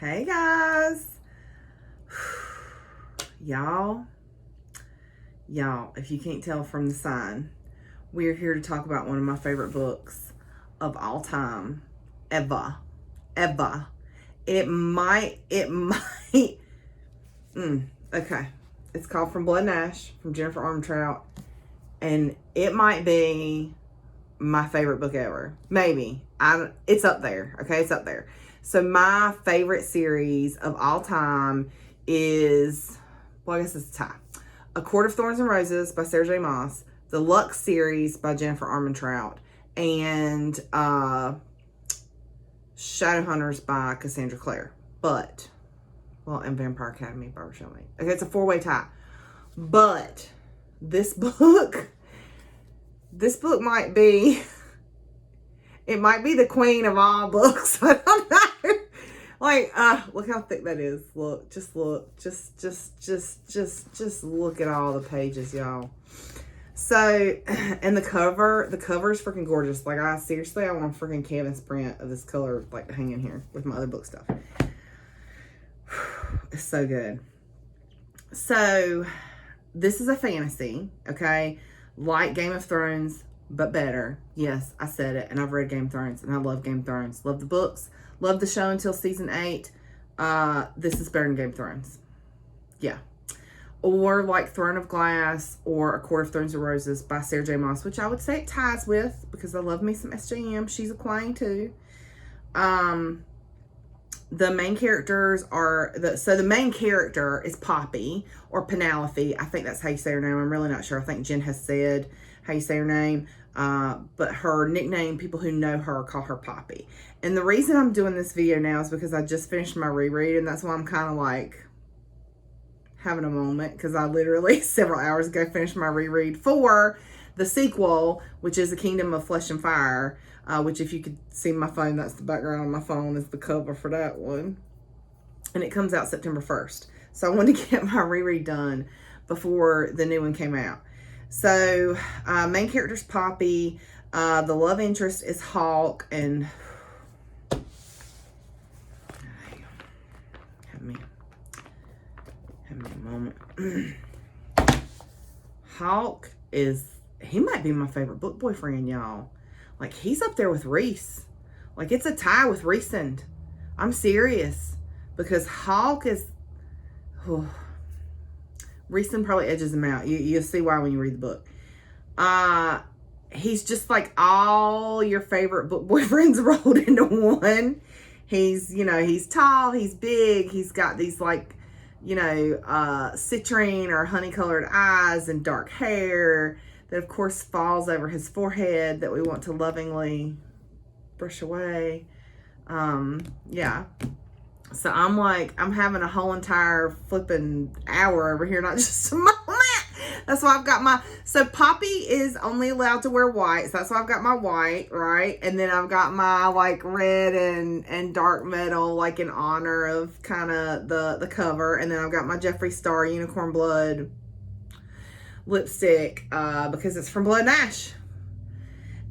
Hey guys. Y'all, if you can't tell from the sign, we're here to talk about one of my favorite books of all time, ever. It might, okay. It's called From Blood and Ash, from Jennifer Armentrout, and it might be my favorite book ever. Maybe. It's up there, okay? It's up there. So my favorite series of all time is, well, I guess it's a tie. A Court of Thorns and Roses by Sarah J. Maas, the Lux series by Jennifer Armentrout, and Shadowhunters by Cassandra Clare. But, well, and Vampire Academy by Rochelle May. Okay, it's a four-way tie. But this book might be, it might be the queen of all books. I don't know. Like, look how thick that is. Look. Just look at all the pages, y'all. So, and the cover is freaking gorgeous. Like, I want a freaking canvas print of this color, like, to hang in here with my other book stuff. It's so good. So, this is a fantasy, okay? Like Game of Thrones, but better. Yes, I said it, and I've read Game of Thrones, and I love Game of Thrones. Love the books. Love the show until season 8. This is better than Game of Thrones. Yeah. Or like Throne of Glass or A Court of Thorns and Roses by Sarah J. Maas, which I would say it ties with because I love me some SJM. She's a queen too. The main characters are, the main character is Poppy or Penelope. I think that's how you say her name. I'm really not sure. I think Jen has said how you say her name. But her nickname, people who know her call her Poppy. And the reason I'm doing this video now is because I just finished my reread, and that's why I'm kind of like having a moment, because I literally several hours ago finished my reread for the sequel, which is The Kingdom of Flesh and Fire, which if you could see my phone, that's the background on my phone, is the cover for that one. And it comes out September 1st. So I wanted to get my reread done before the new one came out. So, main character's Poppy. The love interest is Hawk, and have me a moment. Hawk he might be my favorite book boyfriend, y'all. Like, he's up there with Reese. Like, it's a tie with Reesand. I'm serious, because Hawk is, Reesand probably edges him out. You'll see why when you read the book. He's just like all your favorite book boyfriends rolled into one. He's tall, he's big, he's got these like, citrine or honey-colored eyes and dark hair that of course falls over his forehead that we want to lovingly brush away. Yeah. So I'm having a whole entire flipping hour over here, not just a moment. That's why I've got so Poppy is only allowed to wear white. So that's why I've got my white, right? And then I've got my like red and dark metal, like in honor of kind of the cover. And then I've got my Jeffree Star Unicorn Blood lipstick, because it's From Blood and Ash.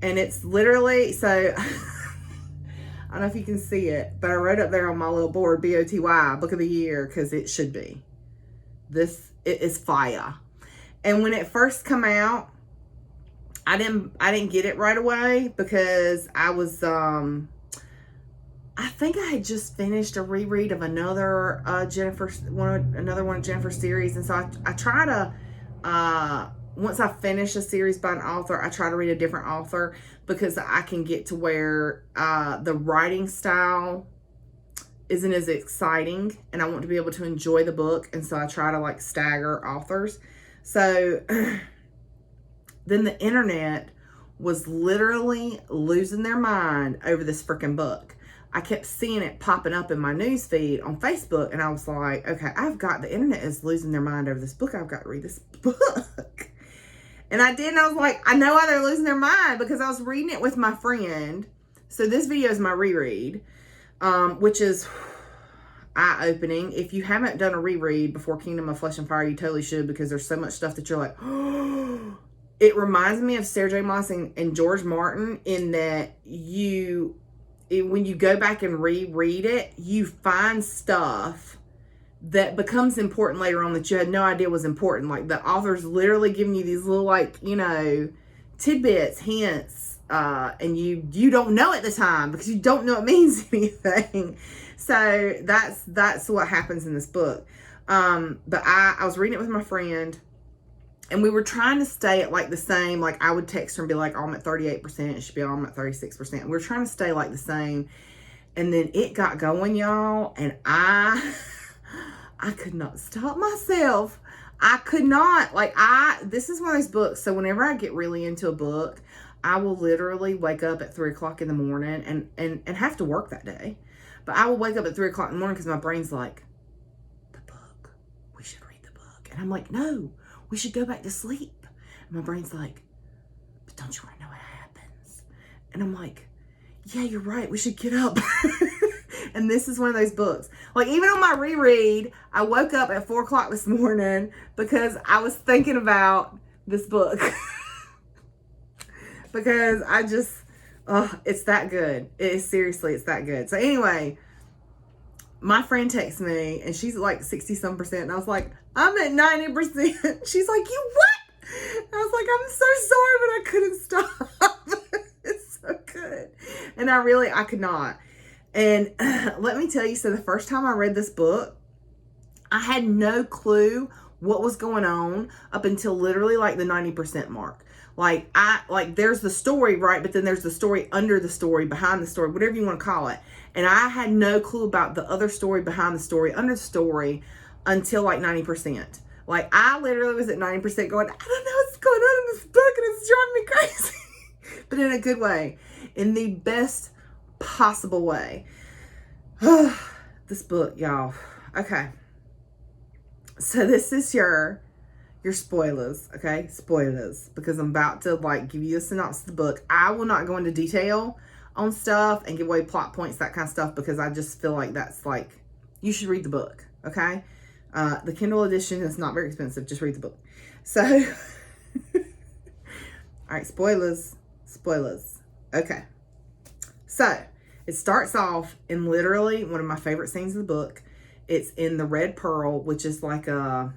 And it's literally, so I don't know if you can see it, but I wrote up there on my little board, BOTY, Book of the Year, because it should be. It is fire. And when it first come out, I didn't get it right away because I was, I think I had just finished a reread of another another one of Jennifer's series. And so I try to, once I finish a series by an author, I try to read a different author because I can get to where the writing style isn't as exciting and I want to be able to enjoy the book. And so I try to like stagger authors. So then the internet was literally losing their mind over this freaking book. I kept seeing it popping up in my news feed on Facebook, and I was like, okay, the internet is losing their mind over this book. I've got to read this book. And I did, and I was like, I know why they're losing their mind, because I was reading it with my friend. So this video is my reread, which is eye-opening. If you haven't done a reread before Kingdom of Flesh and Fire, you totally should, because there's so much stuff that you're like, oh. It reminds me of Sarah J. Maas and George Martin in that when you go back and reread it, you find stuff that becomes important later on that you had no idea was important. Like the author's literally giving you these little, like, you know, tidbits, hints, and you don't know at the time because you don't know it means anything. So that's what happens in this book. But I was reading it with my friend, and we were trying to stay at like the same, like I would text her and be like, oh, I'm at 38%. It should be, oh, I'm at 36%. We were trying to stay like the same. And then it got going, y'all. And I could not stop myself. I could not. Like this is one of those books. So whenever I get really into a book, I will literally wake up at 3 o'clock in the morning and have to work that day. But I will wake up at 3 o'clock in the morning because my brain's like, the book. We should read the book. And I'm like, no. We should go back to sleep. And my brain's like, but don't you want to know what happens? And I'm like, yeah, you're right. We should get up. And this is one of those books. Like, even on my reread, I woke up at 4 o'clock this morning because I was thinking about this book. Because I just, it's that good. It is, seriously, it's that good. So anyway, my friend texts me and she's like 60-some%. And I was like, I'm at 90%. She's like, you what? I was like, I'm so sorry, but I couldn't stop. It's so good. And I could not. And let me tell you, so the first time I read this book, I had no clue what was going on up until literally like the 90% mark. Like there's the story, right? But then there's the story under the story, behind the story, whatever you want to call it. And I had no clue about the other story, behind the story, under the story until like 90%. Like I literally was at 90% going, I don't know what's going on in this book and it's driving me crazy. But in a good way, in the best possible way. This book, y'all. Okay. So this is your spoilers, okay? Spoilers, because I'm about to like give you a synopsis of the book. I will not go into detail on stuff and give away plot points, that kind of stuff, because I just feel like that's like, you should read the book, okay? The Kindle edition is not very expensive. Just read the book. So, all right, spoilers. Okay. So, it starts off in literally one of my favorite scenes of the book. It's in the Red Pearl, which is like a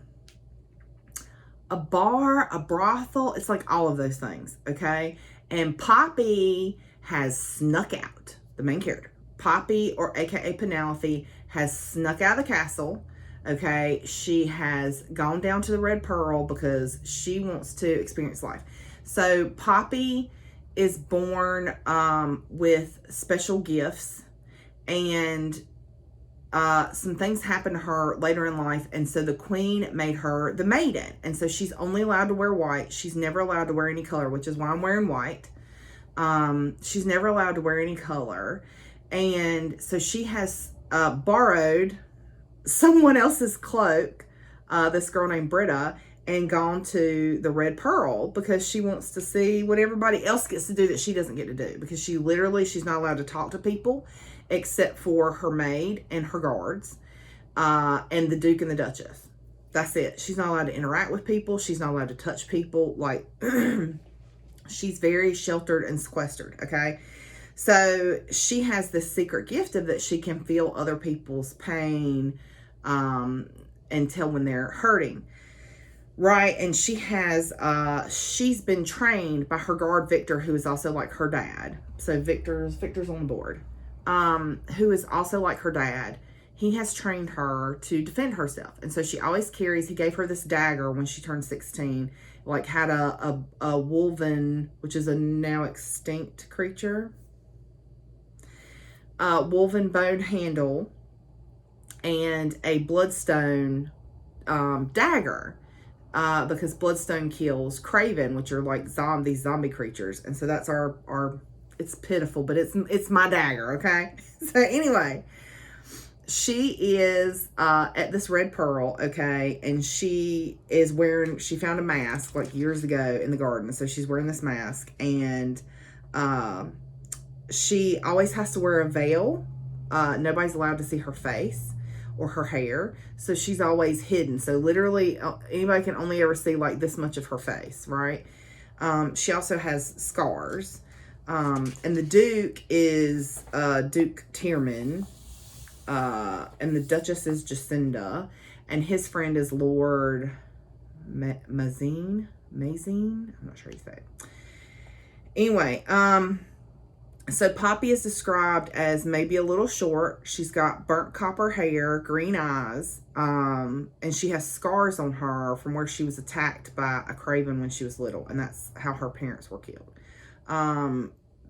bar, a brothel. It's like all of those things, okay? And Poppy has snuck out, the main character. Poppy, or AKA Penelope, has snuck out of the castle, okay? She has gone down to the Red Pearl because she wants to experience life. So Poppy is born with special gifts, and some things happen to her later in life, and so the queen made her the maiden, and so she's only allowed to wear white. She's never allowed to wear any color, which is why I'm wearing white. She's never allowed to wear any color, and so she has borrowed someone else's cloak, this girl named Britta, and gone to the Red Pearl because she wants to see what everybody else gets to do that she doesn't get to do, because she's not allowed to talk to people except for her maid and her guards, and the Duke and the Duchess. That's it. She's not allowed to interact with people. She's not allowed to touch people. Like, she's very sheltered and sequestered, okay? So she has this secret gift of that she can feel other people's pain and tell when they're hurting. Right, and she has, she's been trained by her guard, Victor, who is also like her dad. So Victor's on the board, who is also like her dad. He has trained her to defend herself. And so she always carries, he gave her this dagger when she turned 16, like had a wolven, which is a now extinct creature, wolven bone handle, and a bloodstone dagger. Because bloodstone kills Craven, which are like these zombie creatures. And so that's our it's pitiful, but it's my dagger, okay? So anyway, she is at this Red Pearl, okay? And she found a mask like years ago in the garden. So she's wearing this mask, and she always has to wear a veil. Nobody's allowed to see her face or her hair, so she's always hidden. So literally anybody can only ever see like this much of her face, right? She also has scars, And the Duke is Duke Tierman, and the Duchess is Jacinda, and his friend is Lord Mazine. I'm not sure how you say it. Anyway, so Poppy is described as maybe a little short. She's got burnt copper hair, green eyes, and she has scars on her from where she was attacked by a craven when she was little, and that's how her parents were killed.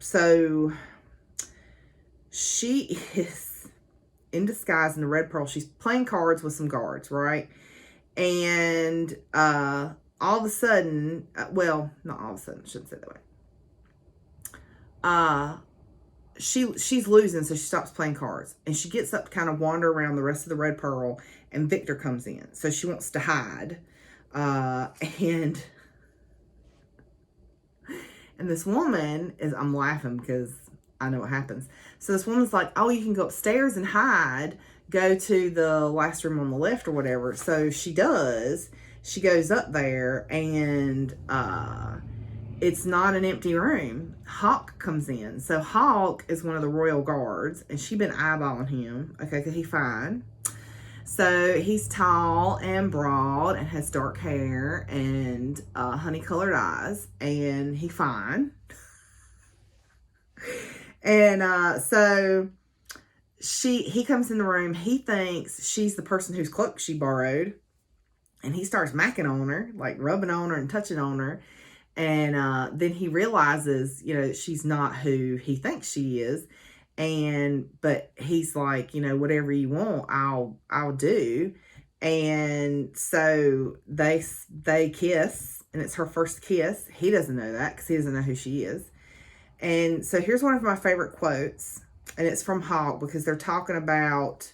So she is in disguise in the Red Pearl. She's playing cards with some guards, right? And all of a sudden, well, not all of a sudden, I shouldn't say it that way. She's losing, so she stops playing cards, and she gets up to kind of wander around the rest of the Red Pearl, and Victor comes in, so she wants to hide, and this woman is, I'm laughing because I know what happens. So this woman's like, oh, you can go upstairs and hide, go to the last room on the left or whatever. So she does. She goes up there, and it's not an empty room. Hawk comes in. So Hawk is one of the royal guards, and she's been eyeballing him. Okay, because he's fine. So he's tall and broad and has dark hair and honey-colored eyes, and he's fine. And so he comes in the room. He thinks she's the person whose cloak she borrowed, and he starts macking on her, like rubbing on her and touching on her. And then he realizes, she's not who he thinks she is. But he's like, whatever you want, I'll do. And so they kiss, and it's her first kiss. He doesn't know that because he doesn't know who she is. And so here's one of my favorite quotes, and it's from Hawk, because they're talking about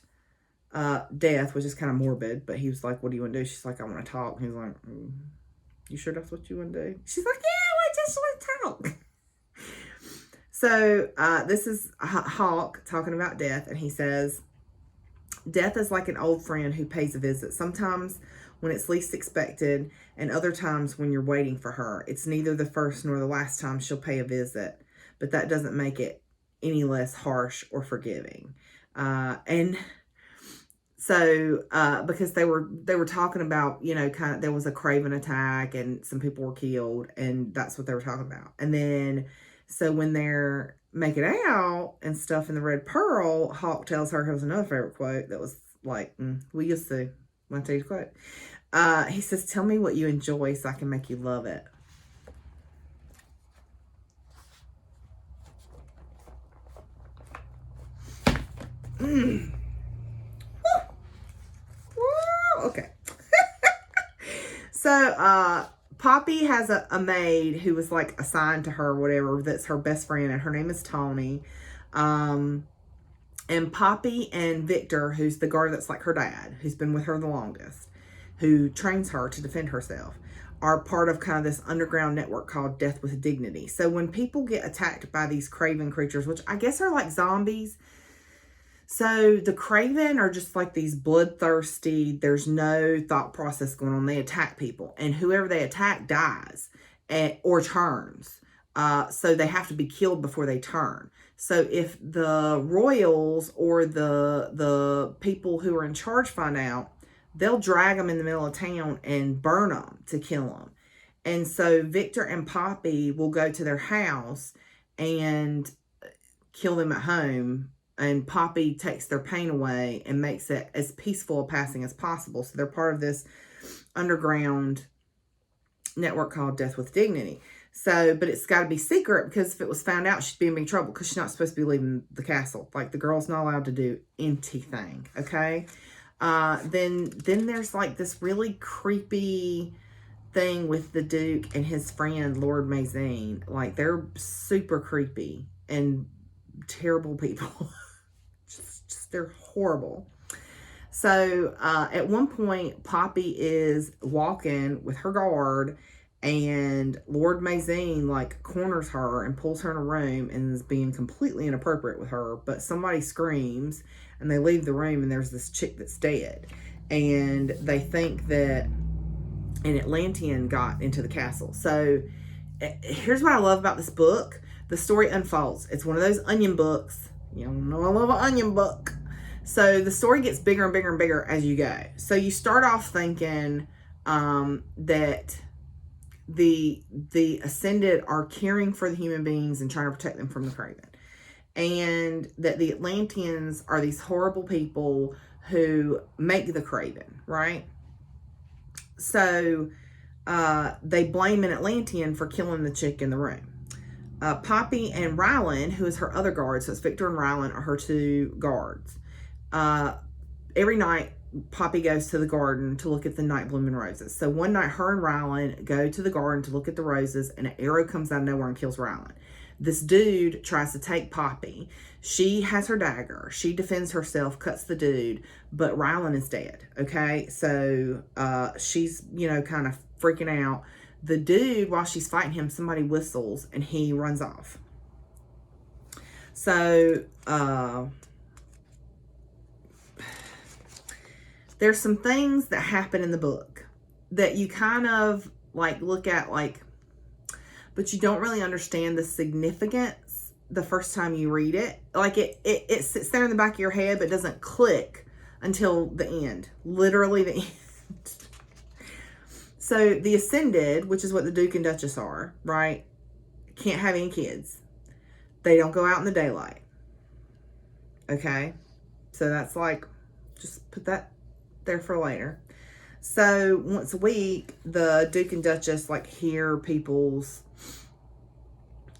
death, which is kind of morbid. But he was like, what do you want to do? She's like, I want to talk. And he's like, you sure that's what you want to do? She's like, yeah, I just want to talk. So this is Hawk talking about death, and he says, death is like an old friend who pays a visit, sometimes when it's least expected, and other times when you're waiting for her. It's neither the first nor the last time she'll pay a visit, but that doesn't make it any less harsh or forgiving. And so because they were talking about, kind of, there was a craven attack and some people were killed, and that's what they were talking about. And then so when they're making out and stuff in the Red Pearl, Hawk tells her, here's another favorite quote that was like, we used to, want to tell you the quote. He says, tell me what you enjoy so I can make you love it. Okay. So, Poppy has a maid who was like assigned to her or whatever, that's her best friend, and her name is Tony. And Poppy and Victor, who's the guard that's like her dad, who's been with her the longest, who trains her to defend herself, are part of kind of this underground network called Death with Dignity. So when people get attacked by these craven creatures, which I guess are like zombies, so the craven are just like these bloodthirsty, there's no thought process going on. They attack people, and whoever they attack dies or turns. So they have to be killed before they turn. So if the royals or the people who are in charge find out, they'll drag them in the middle of town and burn them to kill them. And so Victor and Poppy will go to their house and kill them at home. And Poppy takes their pain away and makes it as peaceful a passing as possible. So they're part of this underground network called Death with Dignity. So, but it's got to be secret, because if it was found out, she'd be in big trouble, because she's not supposed to be leaving the castle. Like, the girl's not allowed to do anything, okay? Then there's like this really creepy thing with the Duke and his friend, Lord Mazine. Like, they're super creepy and terrible people. just they're horrible. So at one point, Poppy is walking with her guard, and Lord Mazine like corners her and pulls her in a room and is being completely inappropriate with her. But somebody screams, and they leave the room, and there's this chick that's dead, and they think that an Atlantean got into the castle. So here's what I love about this book. the story unfolds. It's one of those onion books. You know, I love an onion book. So the story gets bigger and bigger and bigger as you go. So you start off thinking that the Ascended are caring for the human beings and trying to protect them from the Craven. And that the Atlanteans are these horrible people who make the Craven, right? So they blame an Atlantean for killing the chick in the room. Poppy and Rylan, who is her other guard, so it's Victor and Rylan are her two guards. Every night, Poppy goes to the garden to look at the night blooming roses. So one night, her and Rylan go to the garden to look at the roses, and an arrow comes out of nowhere and kills Rylan. This dude tries to take Poppy. She has her dagger. She defends herself, cuts the dude, but Rylan is dead, okay? So she's, kind of freaking out. The dude, while she's fighting him, somebody whistles, and he runs off. So there's some things that happen in the book that you kind of, look at, but you don't really understand the significance the first time you read it. It sits there in the back of your head, but doesn't click until the end. Literally the end. So the Ascended, which is what the Duke and Duchess are, right? Can't have any kids. They don't go out in the daylight. Okay? So that's just put that there for later. So once a week, the Duke and Duchess hear people's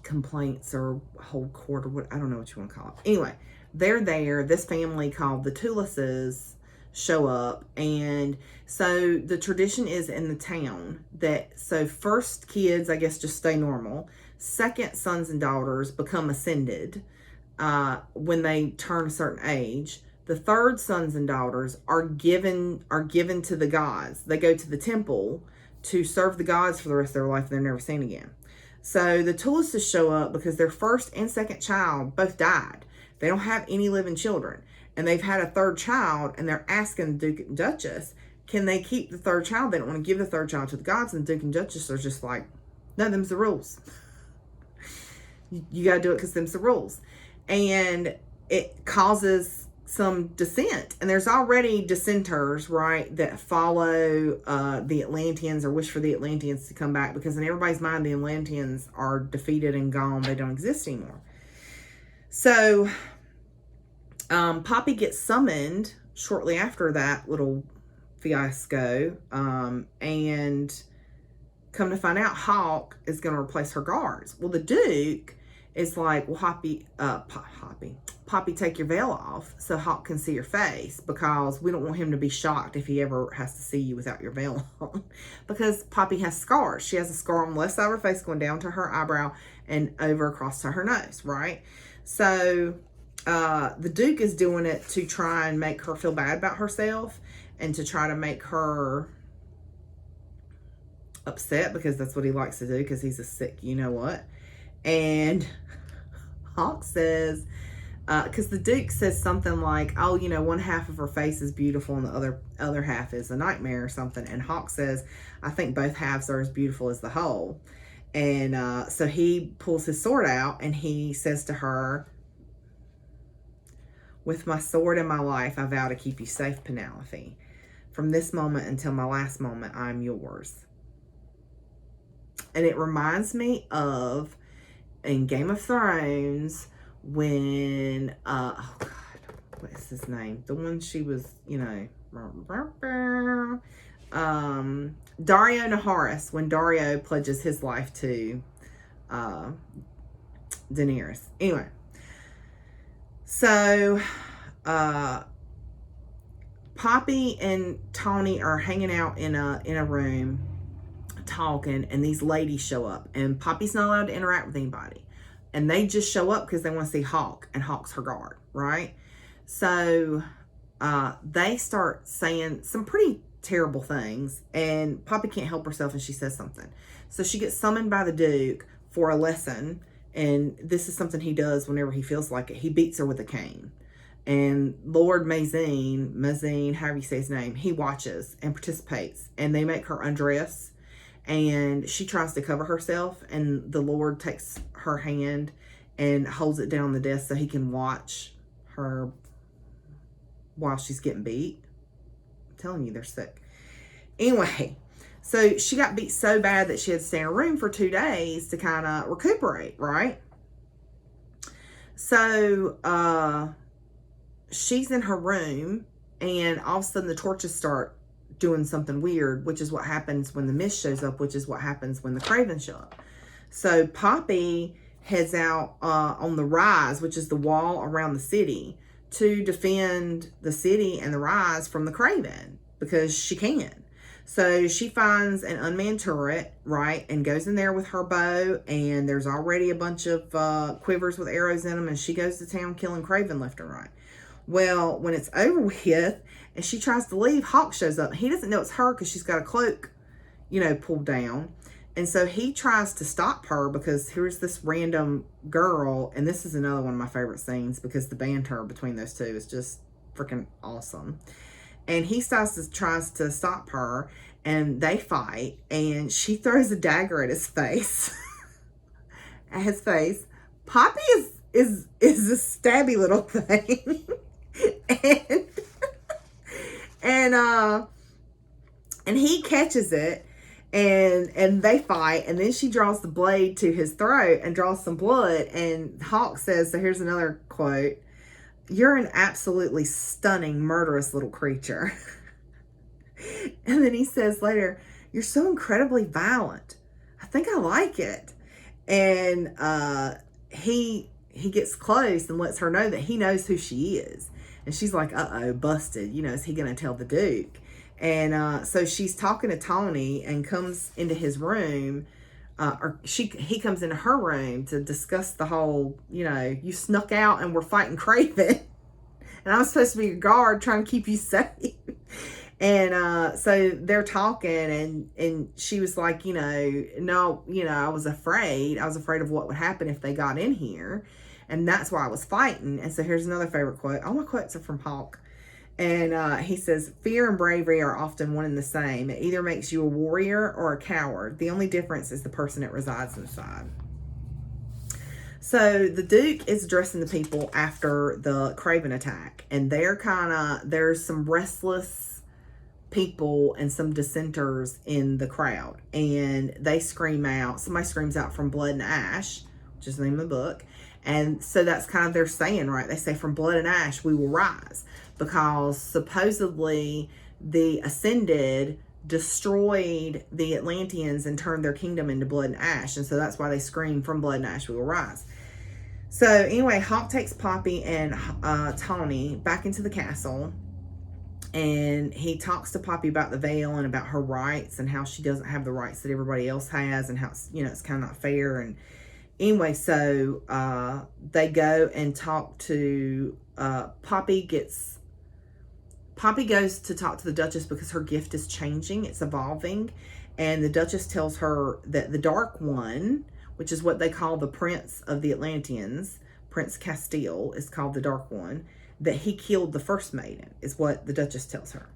complaints or hold court or what, I don't know what you want to call it. Anyway, they're there. This family called the Tulases show up, and so the tradition is in the town that first kids, I guess, just stay normal. Second, sons and daughters become Ascended when they turn a certain age. The third sons and daughters are given to the gods. They go to the temple to serve the gods for the rest of their life, and they're never seen again. So the Tulases show up because their first and second child both died. They don't have any living children. And they've had a third child, and they're asking the Duke and Duchess, can they keep the third child? They don't want to give the third child to the gods. And the Duke and Duchess are just like, no, them's the rules. You got to do it because them's the rules. And it causes some dissent. And there's already dissenters, right, that follow the Atlanteans or wish for the Atlanteans to come back, because in everybody's mind, the Atlanteans are defeated and gone. They don't exist anymore. So Poppy gets summoned shortly after that little fiasco, and come to find out, Hawk is going to replace her guards. Well, the Duke is like, well, Poppy, take your veil off so Hawk can see your face, because we don't want him to be shocked if he ever has to see you without your veil on. Because Poppy has scars. She has a scar on the left side of her face going down to her eyebrow and over across to her nose, right? So the Duke is doing it to try and make her feel bad about herself and to try to make her upset, because that's what he likes to do, because he's a sick you-know-what. And Hawk says, because the Duke says something like, oh, one half of her face is beautiful and the other half is a nightmare or something. And Hawk says, I think both halves are as beautiful as the whole. And so he pulls his sword out and he says to her, with my sword in my life, I vow to keep you safe, Penelope. From this moment until my last moment, I am yours. And it reminds me of in Game of Thrones when, oh God, what is his name? The one she was, Dario Naharis, when Dario pledges his life to Daenerys. Anyway. So, Poppy and Tawny are hanging out in a room talking, and these ladies show up, and Poppy's not allowed to interact with anybody, and they just show up because they want to see Hawk, and Hawk's her guard, right? So, they start saying some pretty terrible things, and Poppy can't help herself, and she says something. So she gets summoned by the Duke for a lesson. And this is something he does whenever he feels like it. He beats her with a cane. And Lord Mazine, however you say his name, he watches and participates. And they make her undress. And she tries to cover herself. And the Lord takes her hand and holds it down on the desk so he can watch her while she's getting beat. I'm telling you, they're sick. Anyway, so she got beat so bad that she had to stay in a room for 2 days to kind of recuperate, right? So she's in her room, and all of a sudden the torches start doing something weird, which is what happens when the mist shows up, which is what happens when the cravens show up. So Poppy heads out on the rise, which is the wall around the city, to defend the city and the rise from the craven, because she can. So she finds an unmanned turret, right, and goes in there with her bow, and there's already a bunch of quivers with arrows in them, and she goes to town killing craven left and right. Well, when it's over with and she tries to leave, Hawk shows up. He doesn't know it's her because she's got a cloak, pulled down. And so he tries to stop her because here's this random girl. And this is another one of my favorite scenes because the banter between those two is just freaking awesome. And he tries to stop her, and they fight, and she throws a dagger at his face. Poppy is a stabby little thing. and he catches it, and they fight, and then she draws the blade to his throat and draws some blood, and Hawk says, so here's another quote, "You're an absolutely stunning, murderous little creature." And then he says later, "You're so incredibly violent. I think I like it." And he gets close and lets her know that he knows who she is. And she's like, uh-oh, busted. Is he going to tell the Duke? And so she's talking to Tony and comes into his room. He comes into her room to discuss the whole, you snuck out and we're fighting Craven. And I'm supposed to be your guard trying to keep you safe. And so they're talking, and she was like, no, I was afraid. I was afraid of what would happen if they got in here. And that's why I was fighting. And so here's another favorite quote. All my quotes are from Hawk. And he says, "Fear and bravery are often one and the same. It either makes you a warrior or a coward. The only difference is the person it resides inside." So the Duke is addressing the people after the Craven attack. And there's some restless people and some dissenters in the crowd. And they scream out. Somebody screams out, "From blood and ash," which is the name of the book. And so that's kind of their saying, right? They say, "From blood and ash, we will rise." Because supposedly the Ascended destroyed the Atlanteans and turned their kingdom into blood and ash. And so that's why they scream, "From blood and ash, we will rise." So anyway, Hawk takes Poppy and Tawny back into the castle. And he talks to Poppy about the veil and about her rights and how she doesn't have the rights that everybody else has, and how it's kind of not fair. And anyway, so they go and talk to Poppy goes to talk to the Duchess because her gift is changing. It's evolving. And the Duchess tells her that the Dark One, which is what they call the Prince of the Atlanteans, Prince Castile is called the Dark One, that he killed the first maiden, is what the Duchess tells her.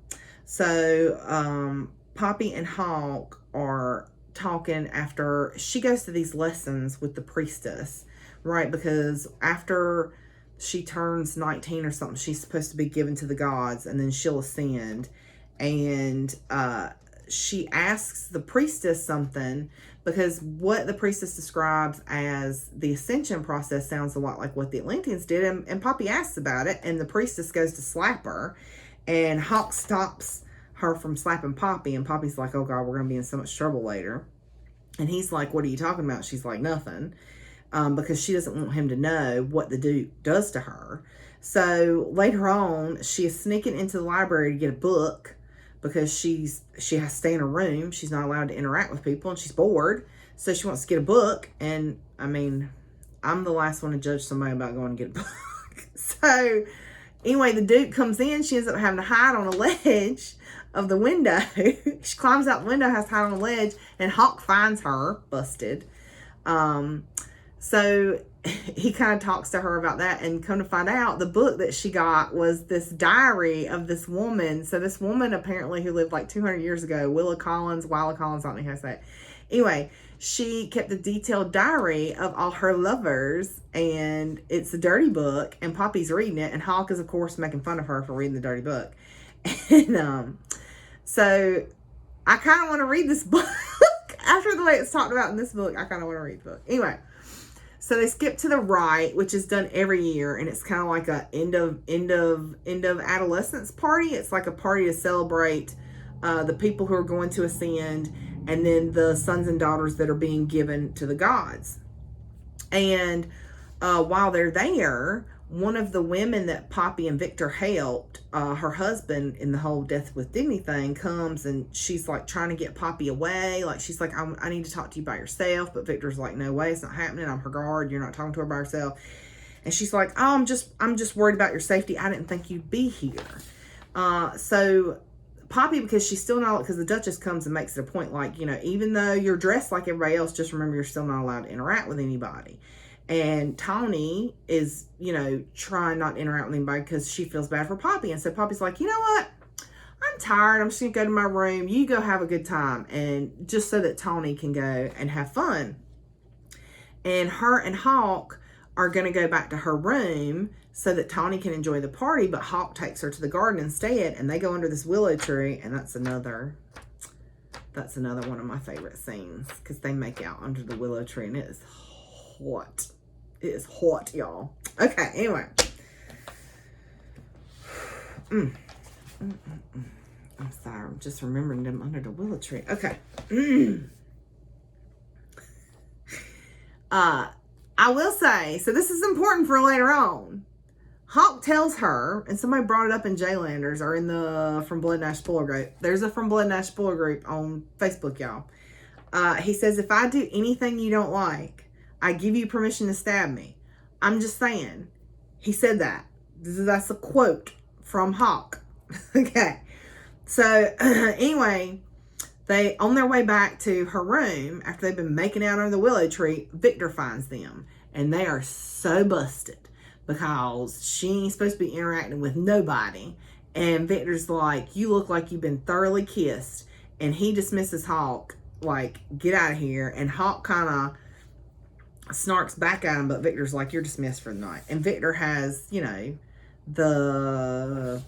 So Poppy and Hawk are talking after she goes to these lessons with the priestess, right? Because after she turns 19 or something, she's supposed to be given to the gods, and then she'll ascend. And she asks the priestess something, because what the priestess describes as the ascension process sounds a lot like what the Atlanteans did. And Poppy asks about it, and the priestess goes to slap her, and Hawk stops her from slapping Poppy, and Poppy's like, "Oh God, we're going to be in so much trouble later." And he's like, "What are you talking about?" She's like, "Nothing." Because she doesn't want him to know what the Duke does to her. So later on, she is sneaking into the library to get a book, because she has to stay in her room. She's not allowed to interact with people, and she's bored. So she wants to get a book. And I mean, I'm the last one to judge somebody about going to get a book. So anyway, the Duke comes in. She ends up having to hide on a ledge of the window. She climbs out the window, has to hide on a ledge, and Hawk finds her, busted. So he kind of talks to her about that, and come to find out, the book that she got was this diary of this woman. So this woman apparently who lived like 200 years ago, Willa Collins, I don't know how to say it. Anyway, she kept a detailed diary of all her lovers, and it's a dirty book, and Poppy's reading it, and Hawk is of course making fun of her for reading the dirty book. And so I kind of want to read this book. After the way it's talked about in this book, I kind of want to read the book. Anyway, so they skip to the right, which is done every year, and it's kind of like a end of adolescence party. It's like a party to celebrate the people who are going to ascend, and then the sons and daughters that are being given to the gods. And while they're there, one of the women that Poppy and Victor helped, her husband in the whole Death with Dignity thing, comes, and she's like trying to get Poppy away. Like, she's like, I need to talk to you by yourself. But Victor's like, no way, it's not happening. I'm her guard. You're not talking to her by herself. And she's like, oh, I'm just worried about your safety. I didn't think you'd be here. So Poppy, because she's still not, because the Duchess comes and makes it a point, like, you know, even though you're dressed like everybody else, just remember you're still not allowed to interact with anybody. And Tawny is, you know, trying not to interact with anybody because she feels bad for Poppy. And so Poppy's like, you know what? I'm tired. I'm just going to go to my room. You go have a good time. And just so that Tawny can go and have fun. And her and Hawk are going to go back to her room so that Tawny can enjoy the party. But Hawk takes her to the garden instead. And they go under this willow tree. And that's another one of my favorite scenes. Because they make out under the willow tree. And it is hot. It is hot, y'all. Okay, anyway. I'm sorry. I'm just remembering them under the willow tree. Okay. I will say, so this is important for later on. Hawk tells her, and somebody brought it up in Jaylanders or in the From Blood and Ash spoiler group. There's a From Blood and Ash spoiler group on Facebook, y'all. He says, if I do anything you don't like, I give you permission to stab me. I'm just saying. He said that. That's a quote from Hawk. Okay. So, anyway, they, on their way back to her room, after they've been making out under the willow tree, Victor finds them. And they are so busted because she ain't supposed to be interacting with nobody. And Victor's like, you look like you've been thoroughly kissed. And he dismisses Hawk, like, get out of here. And Hawk kind of snarks back at him, but Victor's like, you're dismissed for the night. And Victor has, you know, the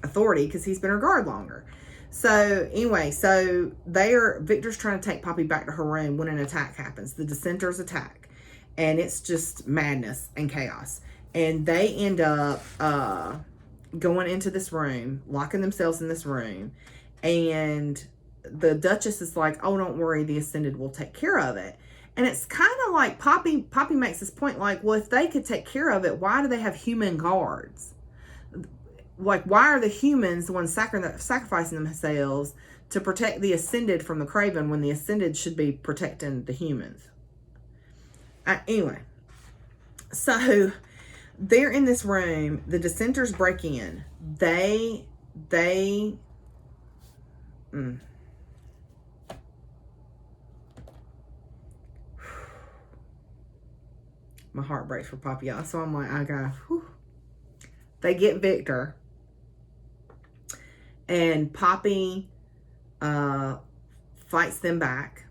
authority because he's been her guard longer. So anyway, so Victor's trying to take Poppy back to her room when an attack happens. The dissenters attack, and it's just madness and chaos. And they end up going into this room, locking themselves in this room, and the Duchess is like, oh, don't worry, the Ascended will take care of it. And it's kind of like Poppy makes this point, like, well, if they could take care of it, why do they have human guards? Like, why are the humans the ones sacrificing themselves to protect the Ascended from the Craven when the Ascended should be protecting the humans? Anyway, so they're in this room. The dissenters break in. My heart breaks for Poppy, y'all. So I'm like, I got, whew. They get Victor. And Poppy fights them back.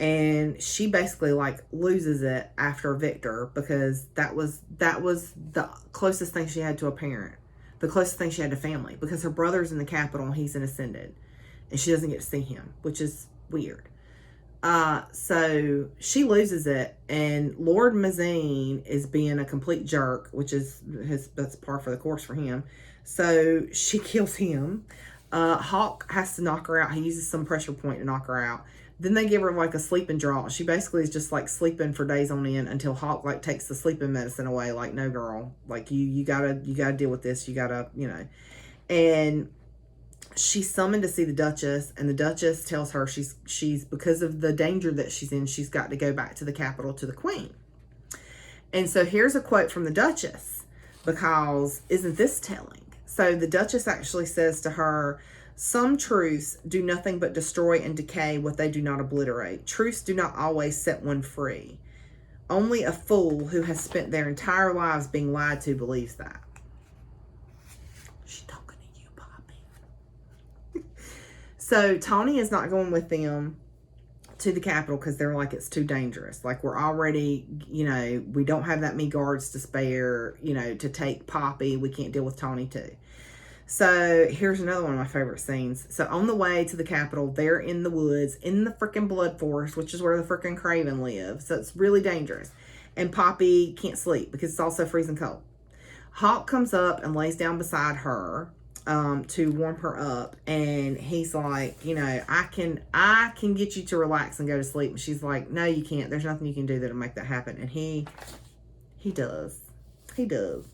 And she basically, like, loses it after Victor because that was the closest thing she had to a parent. The closest thing she had to family. Because her brother's in the capital and he's an Ascended. And she doesn't get to see him, which is weird. So she loses it, and Lord Mazine is being a complete jerk, which is that's par for the course for him. So she kills him. Hawk has to knock her out. He uses some pressure point to knock her out. Then they give her like a sleeping draught. She basically is just like sleeping for days on end until Hawk like takes the sleeping medicine away. Like, no, girl, like you gotta deal with this. You gotta, you know, and she's summoned to see the Duchess, and the Duchess tells her she's because of the danger that she's in, she's got to go back to the capital to the Queen. And so here's a quote from the Duchess, because isn't this telling? So the Duchess actually says to her, some truths do nothing but destroy and decay what they do not obliterate. Truths do not always set one free. Only a fool who has spent their entire lives being lied to believes that. She's talking to you, Poppy. So Tawny is not going with them to the Capitol because they're like, it's too dangerous. Like, we're already, we don't have that many guards to spare, to take Poppy. We can't deal with Tawny too. So here's another one of my favorite scenes. So on the way to the Capitol, they're in the woods, in the freaking Blood Forest, which is where the freaking Craven lives. So it's really dangerous. And Poppy can't sleep because it's also freezing cold. Hawk comes up and lays down beside her to warm her up. And he's like, I can get you to relax and go to sleep. And she's like, no, you can't. There's nothing you can do that'll make that happen. And he does. He does.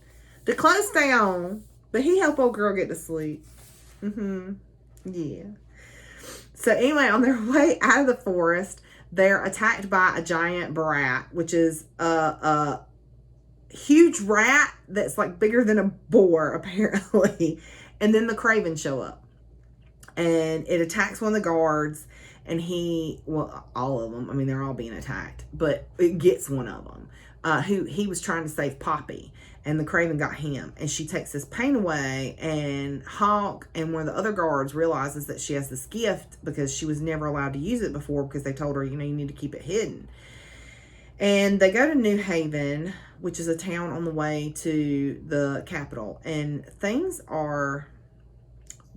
The clothes stay on. But he helped old girl get to sleep. Yeah. So anyway, on their way out of the forest, they're attacked by a giant brat, which is a huge rat that's like bigger than a boar, apparently. And then the Craven show up. And it attacks one of the guards. And all of them. I mean, they're all being attacked. But it gets one of them. Who he was trying to save Poppy. And the Craven got him. And she takes his pain away. And Hawk and one of the other guards realizes that she has this gift because she was never allowed to use it before because they told her, you need to keep it hidden. And they go to New Haven, which is a town on the way to the Capitol. And things are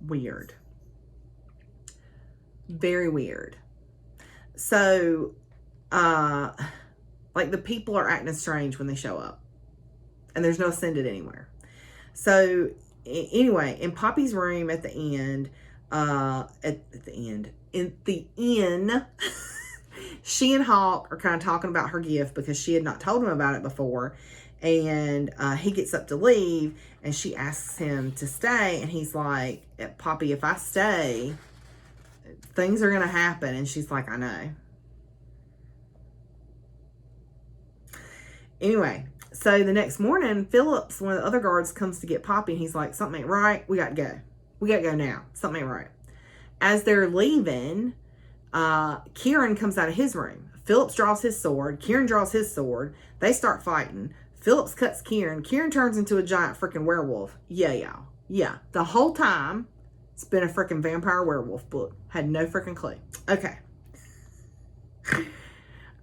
weird. Very weird. So, like the people are acting strange when they show up. And there's no Ascended anywhere. So, anyway, in Poppy's room at the end, in the inn, she and Hawk are kind of talking about her gift because she had not told him about it before. And he gets up to leave, and she asks him to stay. And he's like, Poppy, if I stay, things are going to happen. And she's like, I know. Anyway. So the next morning, Phillips, one of the other guards, comes to get Poppy, and he's like, something ain't right. We got to go. We got to go now. Something ain't right. As they're leaving, Kieran comes out of his room. Phillips draws his sword. Kieran draws his sword. They start fighting. Phillips cuts Kieran. Kieran turns into a giant freaking werewolf. Yeah, y'all. Yeah. The whole time, it's been a freaking vampire werewolf book. Had no freaking clue. Okay.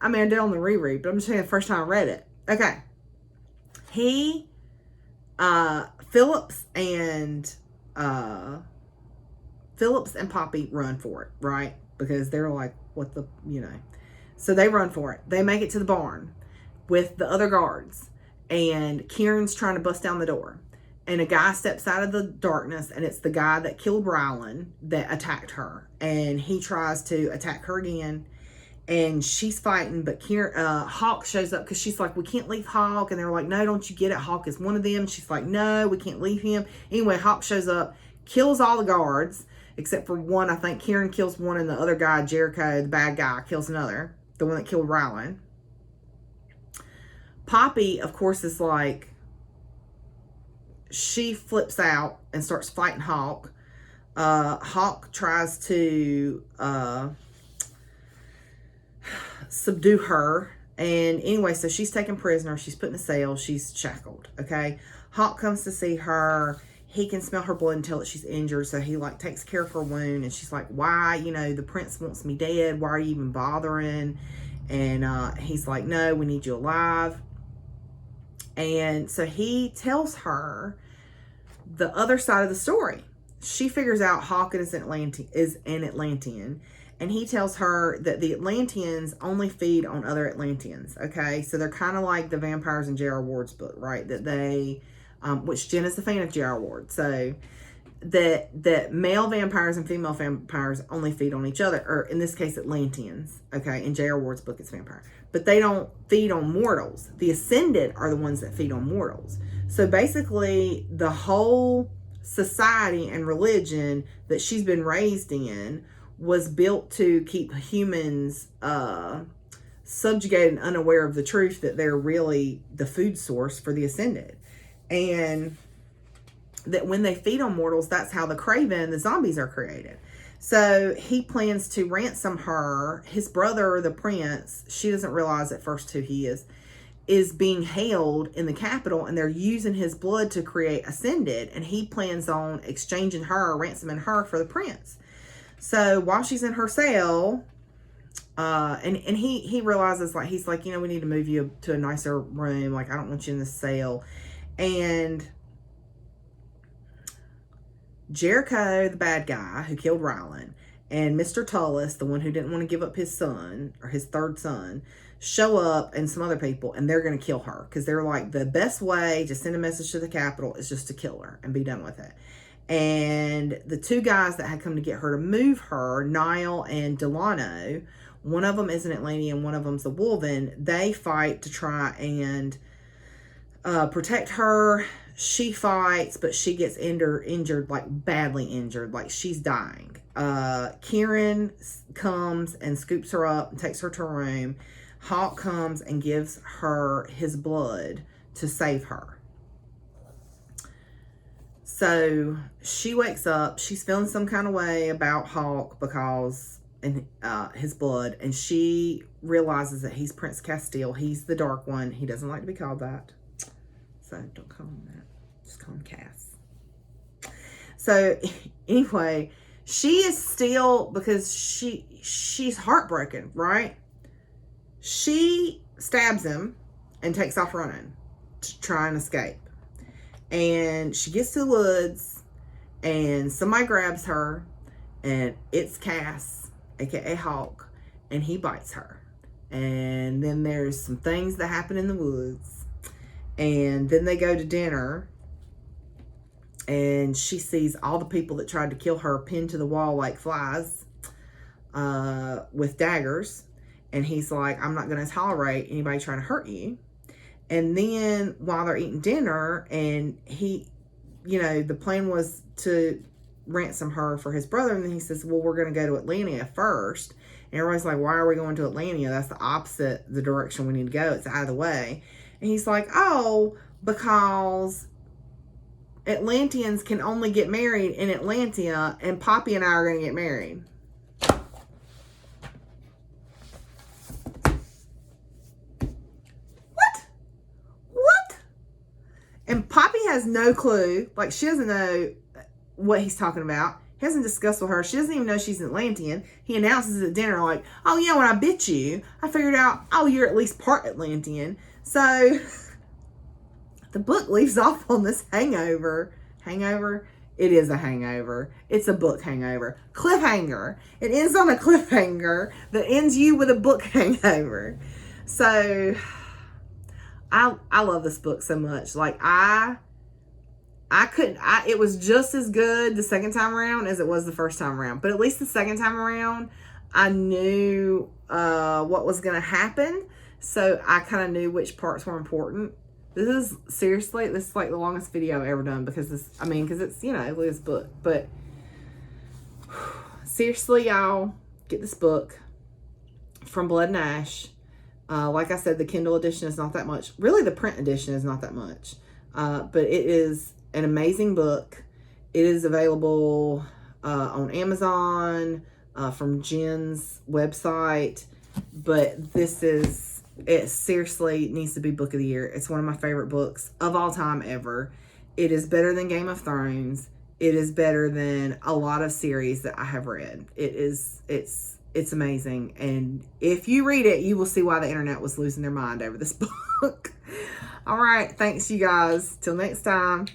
I mean, I did on the reread, but I'm just saying the first time I read it. Okay. Phillips and Poppy run for it, right? Because they're like, what the, So they run for it. They make it to the barn with the other guards. And Kieran's trying to bust down the door. And a guy steps out of the darkness, and it's the guy that killed Rylan that attacked her. And he tries to attack her again. And she's fighting, but Hawk shows up because she's like, we can't leave Hawk. And they're like, no, don't you get it? Hawk is one of them. She's like, no, we can't leave him. Anyway, Hawk shows up, kills all the guards, except for one. I think Kieran kills one, and the other guy, Jericho, the bad guy, kills another. The one that killed Rylan. Poppy, of course, is like, she flips out and starts fighting Hawk. Hawk tries to subdue her, and anyway, so she's taken prisoner. She's put in a cell. She's shackled. Okay, Hawk comes to see her. He can smell her blood and tell that she's injured, so he like takes care of her wound. And she's like, why, the prince wants me dead, why are you even bothering? And he's like, no, we need you alive. And so he tells her the other side of the story. She figures out Hawk is an Atlantean. And he tells her that the Atlanteans only feed on other Atlanteans, okay? So they're kind of like the vampires in J.R. Ward's book, right? That they, which Jen is a fan of J.R. Ward. So that male vampires and female vampires only feed on each other, or in this case, Atlanteans, okay? In J.R. Ward's book, it's vampire. But they don't feed on mortals. The Ascended are the ones that feed on mortals. So basically, the whole society and religion that she's been raised in was built to keep humans subjugated and unaware of the truth that they're really the food source for the Ascended. And that when they feed on mortals, that's how the Craven, the zombies, are created. So he plans to ransom her. His brother, the prince, she doesn't realize at first who he is. is being held in the Capitol, and they're using his blood to create Ascended, and he plans on exchanging her, ransoming her for the prince. So while she's in her cell, and he realizes, like, he's like, we need to move you to a nicer room. Like, I don't want you in this cell. And Jericho, the bad guy who killed Rylan, and Mr. Tullis, the one who didn't want to give up his son, or his third son, show up, and some other people, and they're going to kill her. Because they're like, the best way to send a message to the Capitol is just to kill her and be done with it. And the two guys that had come to get her to move her, Niall and Delano, one of them is an Atlantean, one of them's a Wolven. They fight to try and protect her. She fights, but she gets injured, like badly injured, like she's dying. Kieran comes and scoops her up and takes her to a room. Hawk comes and gives her his blood to save her. So she wakes up. She's feeling some kind of way about Hawk because his blood, and she realizes that he's Prince Castile. He's the Dark One. He doesn't like to be called that, so don't call him that. Just call him Cass. So anyway, she is still, because she's heartbroken, right? She stabs him and takes off running to try and escape. And she gets to the woods, and somebody grabs her, and it's Cass, aka Hawk, and he bites her. And then there's some things that happen in the woods, and then they go to dinner, and she sees all the people that tried to kill her pinned to the wall like flies with daggers. And he's like, I'm not going to tolerate anybody trying to hurt you. And then while they're eating dinner, and he, the plan was to ransom her for his brother. And then he says, well, we're going to go to Atlantia first. And everybody's like, why are we going to Atlantia? That's the opposite, the direction we need to go. It's out of the way. And he's like, oh, because Atlanteans can only get married in Atlantia, and Poppy and I are going to get married. And Poppy has no clue. Like, she doesn't know what he's talking about. He hasn't discussed with her. She doesn't even know she's an Atlantean. He announces at dinner, like, oh, yeah, when I bit you, I figured out, oh, you're at least part Atlantean. So, the book leaves off on this hangover. Hangover? It is a hangover. It's a book hangover. Cliffhanger. It ends on a cliffhanger that ends you with a book hangover. So, I love this book so much. Like, it was just as good the second time around as it was the first time around. But at least the second time around, I knew what was going to happen. So I kind of knew which parts were important. This is like the longest video I've ever done because it's, this book. But seriously, y'all, get this book from Blood and Ash. Like I said, the Kindle edition is not that much. Really, the print edition is not that much. But it is an amazing book. It is available on Amazon, from Jen's website. But it seriously needs to be book of the year. It's one of my favorite books of all time ever. It is better than Game of Thrones. It is better than a lot of series that I have read. It's amazing. And if you read it, you will see why the internet was losing their mind over this book. All right. Thanks, you guys. Till next time.